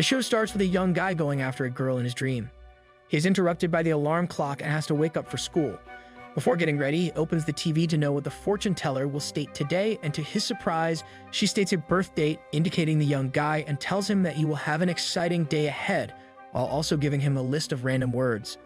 The show starts with a young guy going after a girl in his dream. He is interrupted by the alarm clock and has to wake up for school. Before getting ready, he opens the TV to know what the fortune teller will state today, and to his surprise, she states a birth date indicating the young guy and tells him that he will have an exciting day ahead, while also giving him a list of random words.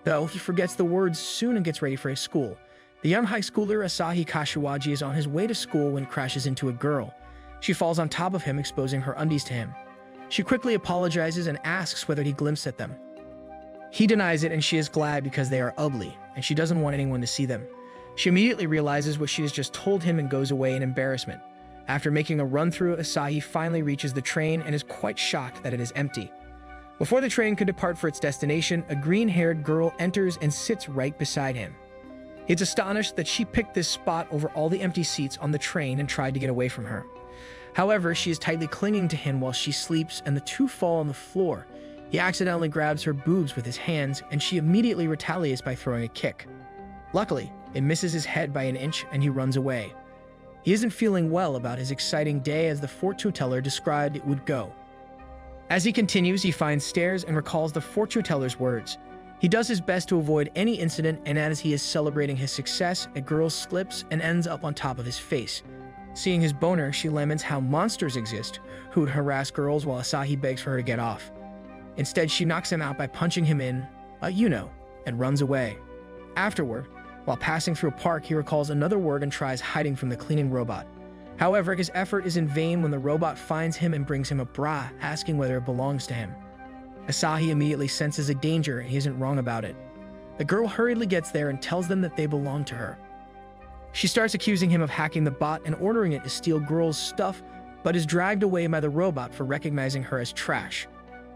Though he forgets the words soon and gets ready for his school. The young high schooler Asahi Kashiwagi is on his way to school when he crashes into a girl. She falls on top of him, exposing her undies to him. She quickly apologizes and asks whether he glimpsed at them. He denies it, and she is glad because they are ugly, and she doesn't want anyone to see them. She immediately realizes what she has just told him and goes away in embarrassment. After making a run through, Asahi finally reaches the train and is quite shocked that it is empty. Before the train could depart for its destination, a green-haired girl enters and sits right beside him. He's astonished that she picked this spot over all the empty seats on the train and tried to get away from her. However, she is tightly clinging to him while she sleeps, and the two fall on the floor. He accidentally grabs her boobs with his hands, and she immediately retaliates by throwing a kick. Luckily, it misses his head by an inch, and he runs away. He isn't feeling well about his exciting day as the fortune teller described it would go. As he continues, he finds stairs and recalls the fortune teller's words. He does his best to avoid any incident, and as he is celebrating his success, a girl slips and ends up on top of his face. Seeing his boner, she laments how monsters exist who would harass girls while Asahi begs for her to get off. Instead, she knocks him out by punching him in, and runs away. Afterward, while passing through a park, he recalls another word and tries hiding from the cleaning robot. However, his effort is in vain when the robot finds him and brings him a bra, asking whether it belongs to him. Asahi immediately senses a danger, and he isn't wrong about it. The girl hurriedly gets there and tells them that they belong to her. She starts accusing him of hacking the bot and ordering it to steal girls' stuff, but is dragged away by the robot for recognizing her as trash.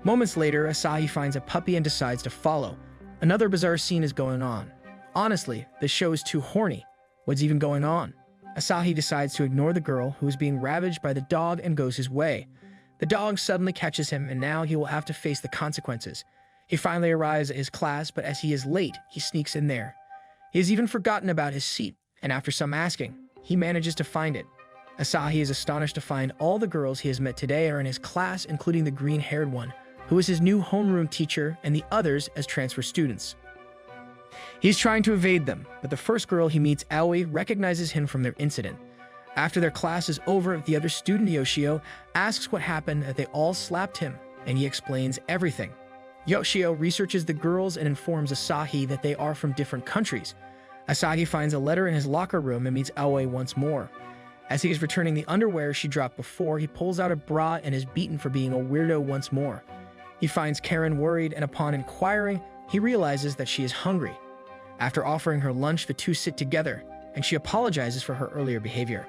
Moments later, Asahi finds a puppy and decides to follow. Another bizarre scene is going on. Honestly, this show is too horny. What's even going on? Asahi decides to ignore the girl, who is being ravaged by the dog, and goes his way. The dog suddenly catches him, and now he will have to face the consequences. He finally arrives at his class, but as he is late, he sneaks in there. He has even forgotten about his seat, and after some asking, he manages to find it. Asahi is astonished to find all the girls he has met today are in his class, including the green-haired one, who is his new homeroom teacher, and the others as transfer students. He's trying to evade them, but the first girl he meets, Aoi, recognizes him from their incident. After their class is over, the other student, Yoshio, asks what happened, that they all slapped him, and he explains everything. Yoshio researches the girls and informs Asahi that they are from different countries. Asahi finds a letter in his locker room and meets Aoi once more. As he is returning the underwear she dropped before, he pulls out a bra and is beaten for being a weirdo once more. He finds Karen worried, and upon inquiring, he realizes that she is hungry. After offering her lunch, the two sit together, and she apologizes for her earlier behavior.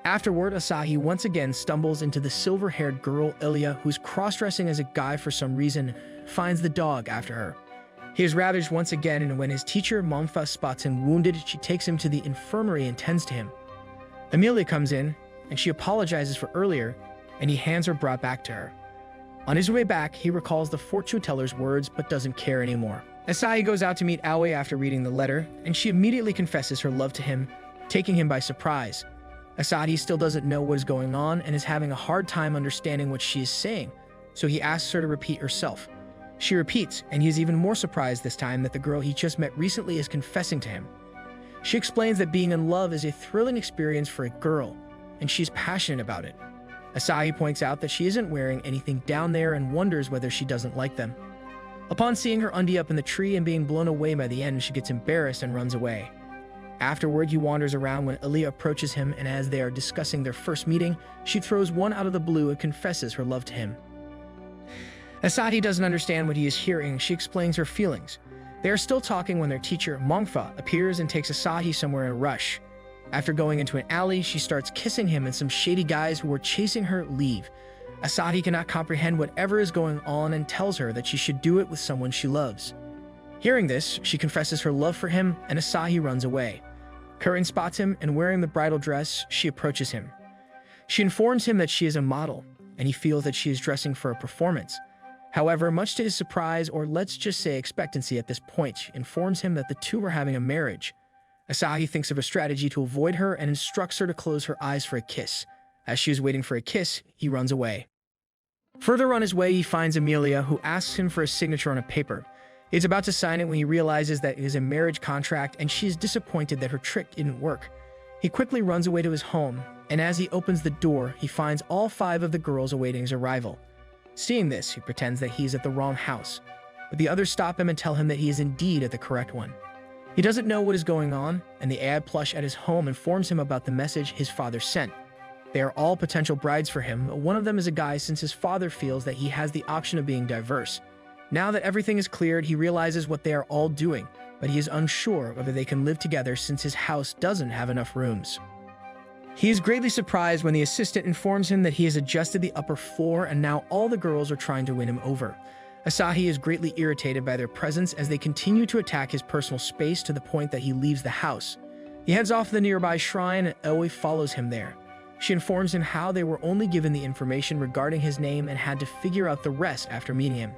Afterward, Asahi once again stumbles into the silver-haired girl Ilya, who's cross-dressing as a guy for some reason, finds the dog after her. He is ravaged once again, and when his teacher, Momfa, spots him wounded, she takes him to the infirmary and tends to him. Amelia comes in, and she apologizes for earlier, and he hands her bra back to her. On his way back, he recalls the fortune teller's words, but doesn't care anymore. Asahi goes out to meet Aoi after reading the letter, and she immediately confesses her love to him, taking him by surprise. Asahi still doesn't know what is going on and is having a hard time understanding what she is saying, so he asks her to repeat herself. She repeats, and he is even more surprised this time that the girl he just met recently is confessing to him. She explains that being in love is a thrilling experience for a girl, and she's passionate about it. Asahi points out that she isn't wearing anything down there and wonders whether she doesn't like them. Upon seeing her undie up in the tree and being blown away by the end, she gets embarrassed and runs away. Afterward, he wanders around when Ilya approaches him, and as they are discussing their first meeting, she throws one out of the blue and confesses her love to him. Asahi doesn't understand what he is hearing. She explains her feelings. They are still talking when their teacher, Mongfa, appears and takes Asahi somewhere in a rush. After going into an alley, she starts kissing him, and some shady guys who were chasing her leave. Asahi cannot comprehend whatever is going on and tells her that she should do it with someone she loves. Hearing this, she confesses her love for him, and Asahi runs away. Curran spots him, and wearing the bridal dress, she approaches him. She informs him that she is a model, and he feels that she is dressing for a performance. However, much to his surprise, or let's just say expectancy at this point, she informs him that the two are having a marriage. Asahi thinks of a strategy to avoid her and instructs her to close her eyes for a kiss. As she is waiting for a kiss, he runs away. Further on his way, he finds Amelia, who asks him for a signature on a paper. He's about to sign it when he realizes that it is a marriage contract, and she is disappointed that her trick didn't work. He quickly runs away to his home, and as he opens the door, he finds all 5 of the girls awaiting his arrival. Seeing this, he pretends that he is at the wrong house, but the others stop him and tell him that he is indeed at the correct one. He doesn't know what is going on, and the AI plush at his home informs him about the message his father sent. They are all potential brides for him, but one of them is a guy since his father feels that he has the option of being diverse. Now that everything is cleared, he realizes what they are all doing, but he is unsure whether they can live together since his house doesn't have enough rooms. He is greatly surprised when the assistant informs him that he has adjusted the upper floor and now all the girls are trying to win him over. Asahi is greatly irritated by their presence as they continue to attack his personal space to the point that he leaves the house. He heads off to the nearby shrine and Aoi follows him there. She informs him how they were only given the information regarding his name and had to figure out the rest after meeting him.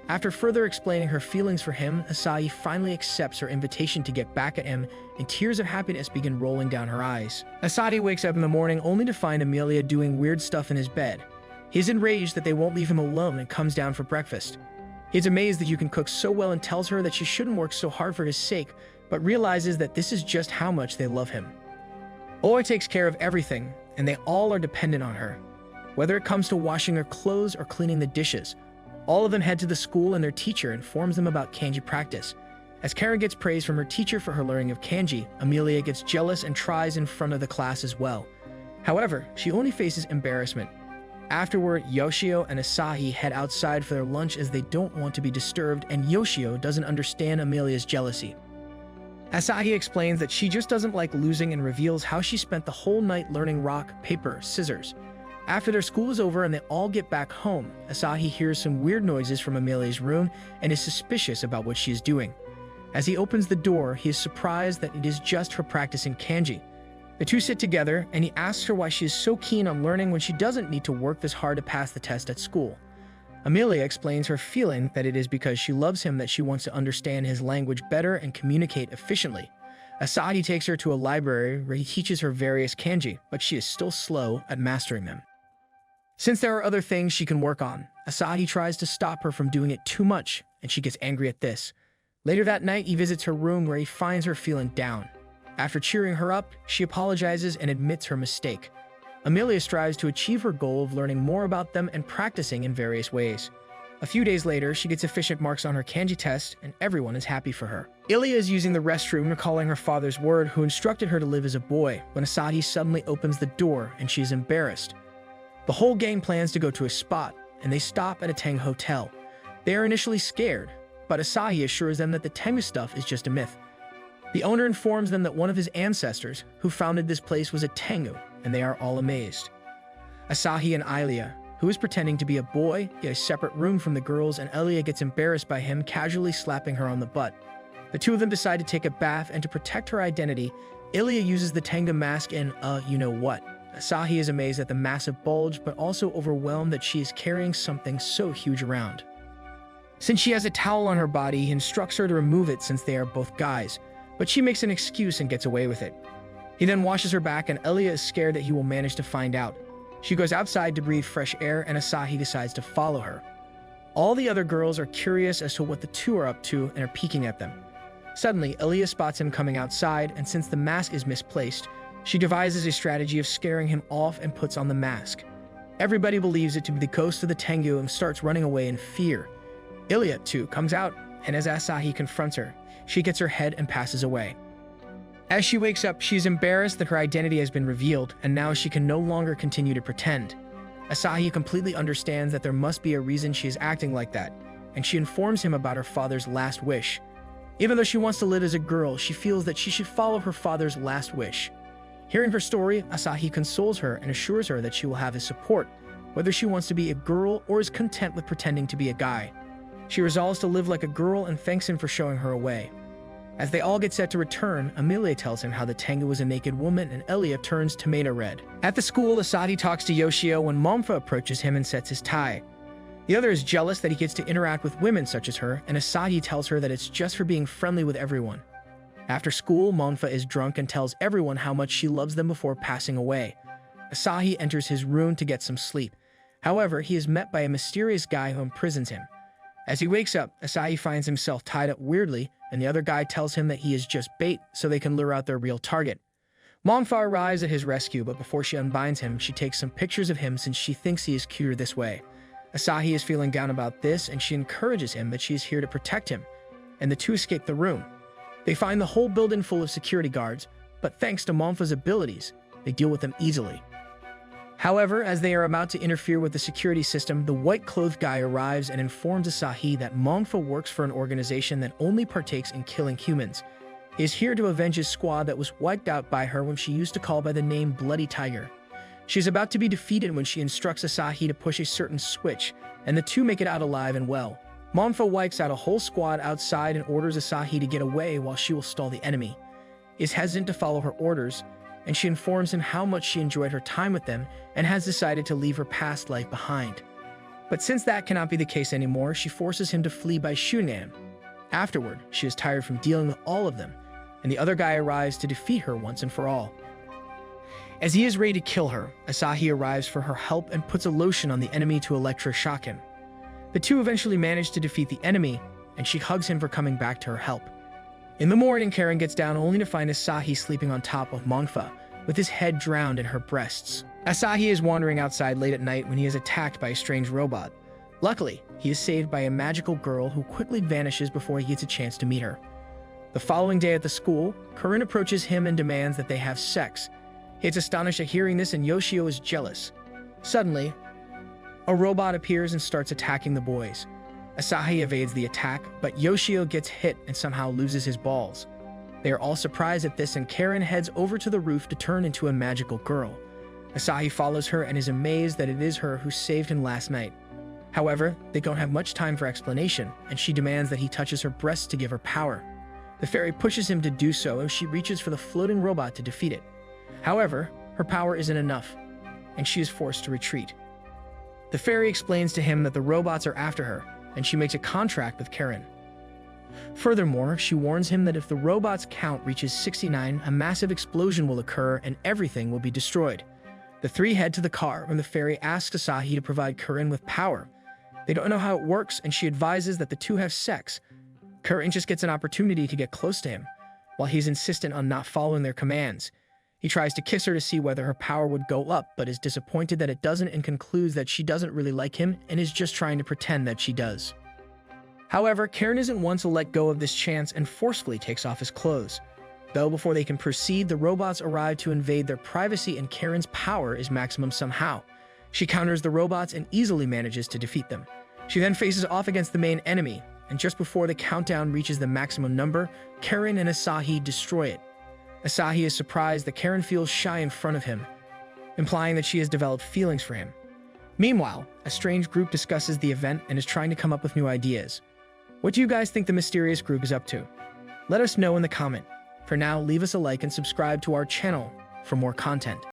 After further explaining her feelings for him, Asahi finally accepts her invitation to get back at him, and tears of happiness begin rolling down her eyes. Asahi wakes up in the morning only to find Amelia doing weird stuff in his bed. He is enraged that they won't leave him alone and comes down for breakfast. He is amazed that you can cook so well and tells her that she shouldn't work so hard for his sake, but realizes that this is just how much they love him. Oi takes care of everything, and they all are dependent on her. Whether it comes to washing her clothes or cleaning the dishes, all of them head to the school and their teacher informs them about kanji practice. As Karen gets praise from her teacher for her learning of kanji, Amelia gets jealous and tries in front of the class as well. However, she only faces embarrassment. Afterward, Yoshio and Asahi head outside for their lunch as they don't want to be disturbed, and Yoshio doesn't understand Amelia's jealousy. Asahi explains that she just doesn't like losing and reveals how she spent the whole night learning rock, paper, scissors. After their school is over and they all get back home, Asahi hears some weird noises from Amelia's room and is suspicious about what she is doing. As he opens the door, he is surprised that it is just her practicing kanji. The two sit together and he asks her why she is so keen on learning when she doesn't need to work this hard to pass the test at school. Amelia explains her feeling that it is because she loves him that she wants to understand his language better and communicate efficiently. Asahi takes her to a library where he teaches her various kanji, but she is still slow at mastering them. Since there are other things she can work on, Asahi tries to stop her from doing it too much, and she gets angry at this. Later that night, he visits her room where he finds her feeling down. After cheering her up, she apologizes and admits her mistake. Amelia strives to achieve her goal of learning more about them and practicing in various ways. A few days later, she gets efficient marks on her kanji test, and everyone is happy for her. Ilya is using the restroom recalling her father's word who instructed her to live as a boy when Asahi suddenly opens the door and she is embarrassed. The whole gang plans to go to a spot, and they stop at a Tengu hotel. They are initially scared, but Asahi assures them that the Tengu stuff is just a myth. The owner informs them that one of his ancestors, who founded this place, was a Tengu, and they are all amazed. Asahi and Ilya, who is pretending to be a boy, get a separate room from the girls, and Ilya gets embarrassed by him casually slapping her on the butt. The two of them decide to take a bath, and to protect her identity, Ilya uses the Tengu mask in you-know-what. Asahi is amazed at the massive bulge, but also overwhelmed that she is carrying something so huge around. Since she has a towel on her body, he instructs her to remove it since they are both guys, but she makes an excuse and gets away with it. He then washes her back, and Ilya is scared that he will manage to find out. She goes outside to breathe fresh air, and Asahi decides to follow her. All the other girls are curious as to what the two are up to and are peeking at them. Suddenly, Ilya spots him coming outside, and since the mask is misplaced, she devises a strategy of scaring him off and puts on the mask. Everybody believes it to be the ghost of the Tengu and starts running away in fear. Ilya, too, comes out, and as Asahi confronts her, she gets her head and passes away. As she wakes up, she is embarrassed that her identity has been revealed, and now she can no longer continue to pretend. Asahi completely understands that there must be a reason she is acting like that, and she informs him about her father's last wish. Even though she wants to live as a girl, she feels that she should follow her father's last wish. Hearing her story, Asahi consoles her and assures her that she will have his support, whether she wants to be a girl or is content with pretending to be a guy. She resolves to live like a girl and thanks him for showing her a way. As they all get set to return, Amelia tells him how the Tengu was a naked woman and Ilya turns tomato red. At the school, Asahi talks to Yoshio when Momfa approaches him and sets his tie. The other is jealous that he gets to interact with women such as her, and Asahi tells her that it's just for being friendly with everyone. After school, Monfa is drunk and tells everyone how much she loves them before passing away. Asahi enters his room to get some sleep. However, he is met by a mysterious guy who imprisons him. As he wakes up, Asahi finds himself tied up weirdly, and the other guy tells him that he is just bait so they can lure out their real target. Mongfa arrives at his rescue, but before she unbinds him, she takes some pictures of him since she thinks he is cuter this way. Asahi is feeling down about this, and she encourages him that she is here to protect him, and the two escape the room. They find the whole building full of security guards, but thanks to Mongfa's abilities, they deal with them easily. However, as they are about to interfere with the security system, the white-clothed guy arrives and informs Asahi that Mongfa works for an organization that only partakes in killing humans. He is here to avenge his squad that was wiped out by her when she used to call by the name Bloody Tiger. She is about to be defeated when she instructs Asahi to push a certain switch, and the two make it out alive and well. Mongfa wipes out a whole squad outside and orders Asahi to get away while she will stall the enemy. He is hesitant to follow her orders, and she informs him how much she enjoyed her time with them and has decided to leave her past life behind. But since that cannot be the case anymore, she forces him to flee by shooting at him. Afterward, she is tired from dealing with all of them, and the other guy arrives to defeat her once and for all. As he is ready to kill her, Asahi arrives for her help and puts a lotion on the enemy to electroshock him. The two eventually manage to defeat the enemy, and she hugs him for coming back to her help. In the morning, Karen gets down only to find Asahi sleeping on top of Mongfa, with his head drowned in her breasts. Asahi is wandering outside late at night when he is attacked by a strange robot. Luckily, he is saved by a magical girl who quickly vanishes before he gets a chance to meet her. The following day at the school, Karin approaches him and demands that they have sex. He is astonished at hearing this, and Yoshio is jealous. Suddenly, a robot appears and starts attacking the boys. Asahi evades the attack, but Yoshio gets hit and somehow loses his balls. They are all surprised at this, and Karen heads over to the roof to turn into a magical girl. Asahi follows her and is amazed that it is her who saved him last night. However, they don't have much time for explanation, and she demands that he touches her breasts to give her power. The fairy pushes him to do so as she reaches for the floating robot to defeat it. However, her power isn't enough, and she is forced to retreat. The fairy explains to him that the robots are after her, and she makes a contract with Karen. Furthermore, she warns him that if the robot's count reaches 69, a massive explosion will occur and everything will be destroyed. The three head to the car when the fairy asks Asahi to provide Karen with power. They don't know how it works, and she advises that the two have sex. Karen just gets an opportunity to get close to him, while he's insistent on not following their commands. He tries to kiss her to see whether her power would go up, but is disappointed that it doesn't and concludes that she doesn't really like him and is just trying to pretend that she does. However, Karen isn't one to let go of this chance and forcefully takes off his clothes. Though before they can proceed, the robots arrive to invade their privacy, and Karen's power is maximum somehow. She counters the robots and easily manages to defeat them. She then faces off against the main enemy, and just before the countdown reaches the maximum number, Karen and Asahi destroy it. Asahi is surprised that Karen feels shy in front of him, implying that she has developed feelings for him. Meanwhile, a strange group discusses the event and is trying to come up with new ideas. What do you guys think the mysterious group is up to? Let us know in the comment. For now, leave us a like and subscribe to our channel for more content.